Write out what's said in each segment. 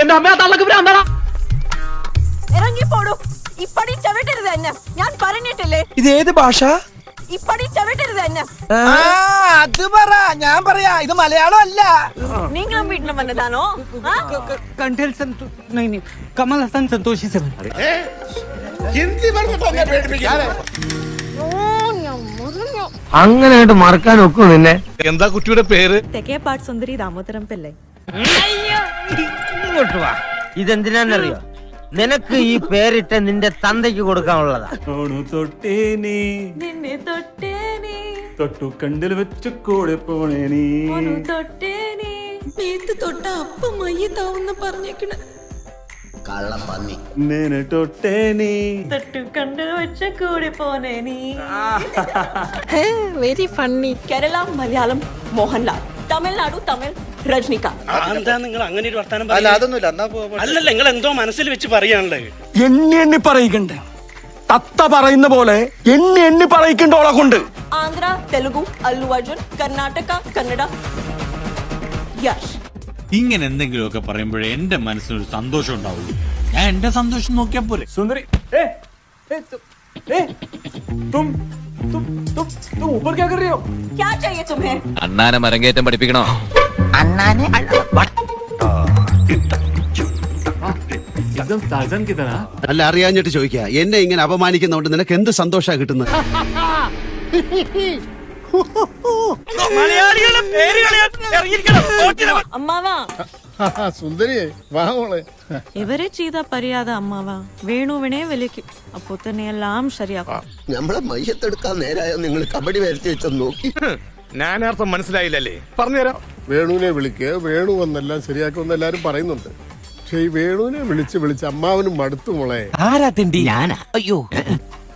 എന്റെ അമ്മ തള്ളക്ക് ഭ്രാന്താടാ. ഇറങ്ങിപ്പോടും. ഇപ്പടി ചവിട്ടരുത് എന്നെ, ഞാൻ പറഞ്ഞിട്ടില്ലേ. ഇത് ഏത് ഭാഷ? ഇപ്പടി ചവിട്ടരുത് എന്നെ. അത് പറ, ഞാൻ പറയാ. ഇത് മലയാളം അല്ല. നിങ്ങളും വീട്ടിൽ വന്നതാണോ? കമൽ ഹസൻ സന്തോഷി സർ. അങ്ങനെ മറക്കാൻ ഒക്കും നിന്നെ. എന്താ കുട്ടിയുടെ പേര്? തെക്കേപ്പാട് സുന്ദരി ദാമോദരം പിള്ളை. ഇങ്ങോട്ട് വാ. ഇതെന്തിനാന്നറിയോ? നിനക്ക് ഈ പേരിട്ട് നിന്റെ തന്തയ്ക്ക് കൊടുക്കാനുള്ളതാ. നിന്നെ തൊട്ടേനെ തൊട്ടു കണ്ടിൽ വെച്ച് കൂടെ പോണേനീ. തൊട്ടേനെ നേത്ത് തൊട്ട അപ്പം മയ്യത്താവുന്ന പറഞ്ഞേക്കണ കള്ളപ്പന്നി. നിന്നെ തൊട്ടേനീ തൊട്ടു കണ്ടിൽ വെച്ച കൂടെ പോനേനി. Very funny. കേരള മലയാളം മോഹൻലാൽ, തമിഴ്നാടു തമിഴ് രജനികാന്ത്. എന്താ നിങ്ങൾ അങ്ങനെ ഒരു വർത്താനം അല്ലല്ല, നിങ്ങൾ എന്തോ മനസ്സിൽ വെച്ച് പറയാണല്ലേ. എണ്ണി എണ്ണി പറയിക്കണ്ടേ? തത്ത പറയുന്ന പോലെ എണ്ണി എണ്ണി പറയിക്കണ്ടോളെ കൊണ്ട്. ആന്ധ്ര, തെലുഗു, അല്ലു അർജുൻ, കർണാടക, കന്നഡ, യശ്. ഇങ്ങനെ എന്തെങ്കിലുമൊക്കെ പറയുമ്പോഴേ എന്റെ മനസ്സിനൊരു സന്തോഷം ഉണ്ടാവുള്ളൂ. ഞാൻ എന്റെ സന്തോഷം നോക്കിയാ പോരെ. സുന്ദരി, തും ऊपर क्या कर रही हो? क्या चाहिए तुम्हें? അണ്ണാനെ മരങ്കേറ്റം പഠിപ്പിക്കണോ? അണ്ണാനെ एकदम टार्जन की तरह. അല്ല, അറിയാഞ്ഞിട്ട് ചോദിക്കുക. എന്നെ ഇങ്ങനെ അപമാനിക്കുന്നതുകൊണ്ട് നിനക്ക് എന്ത് സന്തോഷാ കിട്ടുന്നത്? അമ്മാവാ, സുന്ദരിയെ വാ മോളെ. ഇവരെ ചെയ്ത പരിയാത അമ്മാവാ വേണുവിനെ വിളിക്കും. അപ്പോ തന്നെ എല്ലാം ശരിയാക്കും. നമ്മളെ മയ്യത്തെടുക്കാൻ നേരായോ നിങ്ങൾ കബഡി വരച്ച് വെച്ചൊന്ന് നോക്കി. ഞാനർത്ഥം മനസ്സിലായില്ലല്ലേ? പറഞ്ഞുതരാം. വേണുവിനെ വിളിക്കുക, വേണു വന്നെല്ലാം ശരിയാക്കുമെന്ന് എല്ലാരും പറയുന്നുണ്ട്. പക്ഷെ ഈ വേണുവിനെ വിളിച്ച് അമ്മാവനും മടുത്തു മോളെ. ആരാ തിണ്ടി? ഞാനാ. അയ്യോ,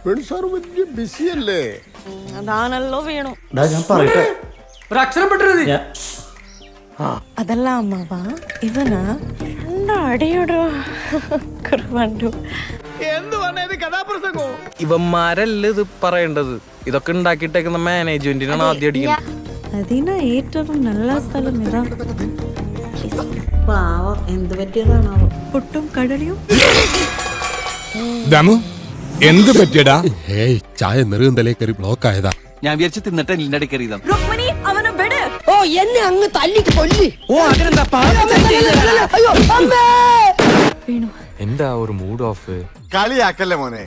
വേണു സാർ വലിയ ബിസിയല്ലേ? അതാണല്ലോ വേണു. ഞാൻ പറയട്ടെ. ഒരു അക്ഷരം പെട്ടത്. അതല്ല അമ്മാവാ, ഇവനാ അടിയോടോ കുറവണ്ടു. ഇവന്മാരല്ല ഇത് പറയേണ്ടത്. ഇതൊക്കെ ഉണ്ടാക്കിയിട്ടേക്കുന്ന മാനേജ്മെന്റിനാണ് ആദ്യം അടിക്കുന്നത്. അതിനാ ഏറ്റവും നല്ല സ്ഥലം ഇതാ. പാവം, എന്ത് പറ്റിയതാണാവോ? പുട്ടും കടലിയും. ദമു എന്ത് പറ്റിയടാ? ഏയ് ചായ നെറുകന്തലേ കയറി ബ്ലോക്ക് ആയതാ. ഞാൻ വിചാരിച്ചു തിന്നിട്ട് എല്ലിന്റെ അടി കയറിയതാണ്. രുക്മിണി, അവനെ വിട്. ഓ എന്നെ അങ്ങ് തല്ലിക്ക് കൊല്ലി. ഓ അതിനെന്താ? വേണു, എന്താ ഒരു മൂഡ് ഓഫ്? കളിയാക്കല്ലേ മോനെ.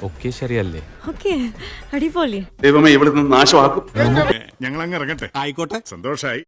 ഒക്കെ ശരിയല്ലേ? ഓക്കേ, അടിപൊളി. ദൈവമേ, ഇവിടുന്ന് നാശമാക്കും. ഞങ്ങൾ അങ്ങ് ഇറങ്ങട്ടെ. ആയിക്കോട്ടെ, സന്തോഷായി.